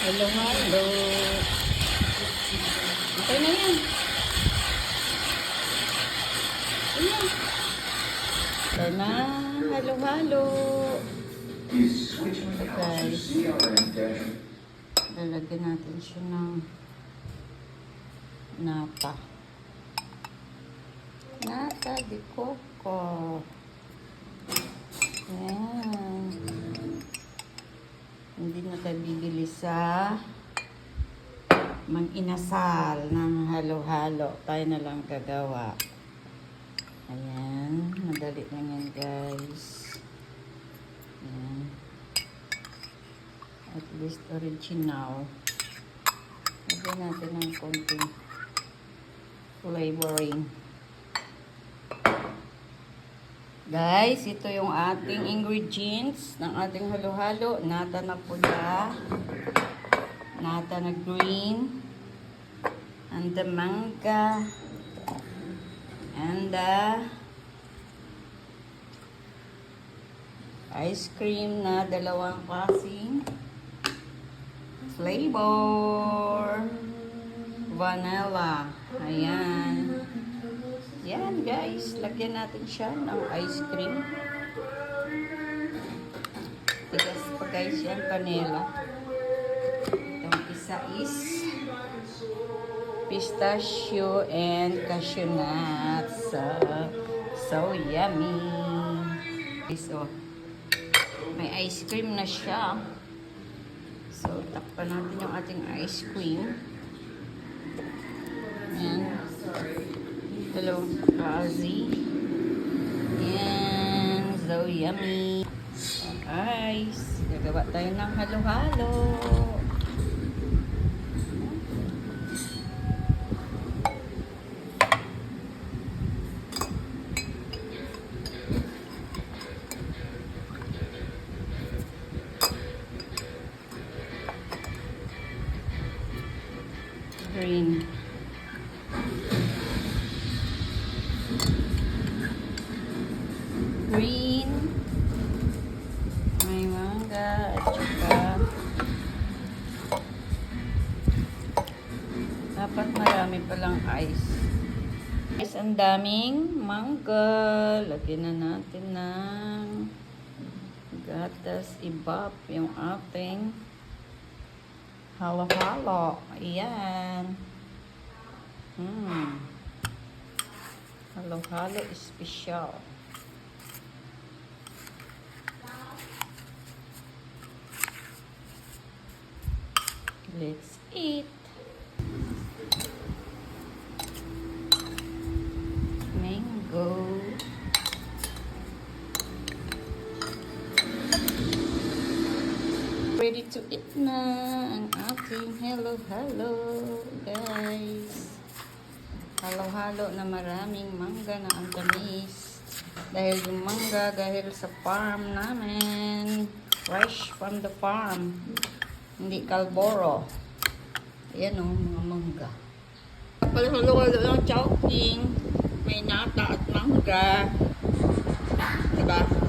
Hello, hello. Okay na yan. Ayan. Okay na. Hello, hello. So guys, lalagyan natin siya ng nata. Nata de coco. Ayan. Hindi na tayo bibili sa mag-inasal ng halo-halo. Tayo na lang gagawa. Ayan. Madali lang yan, guys. Ayan. At least original. Lagyan natin ng konting flavoring. Guys, ito yung ating ingredients ng ating halo-halo. Nata na pula, nata na green, and the mangga, and the ice cream na dalawang klaseng flavor. Vanilla. Ayan. Yan guys, lagyan natin siya ng ice cream. Tigas pa guys yan, panela. Itong isa is pistachio and cashew nuts. So yummy. So, may ice cream na siya. So, takpan natin yung ating ice cream. Yan. Hello, Razi. Yan. So yummy. Guys, gagawa tayo ng halo-halo. Green. Green. May mangga at saka dapat marami palang ice. Guys, ang daming mangga. Lagyan na natin ng gatas ibap yung ating halo-halo. Ayan. Halo-halo special. Let's eat. Mango. Ready to eat na ang ating halo-halo, guys. Halo-halo na maraming mangga na ang tamis. Dahil yung mangga, dahil sa farm namin. Fresh from the farm. Hindi Calboro. Ayan o, mga mangga. Halo-halo ng chowking. May nata at mangga. Diba?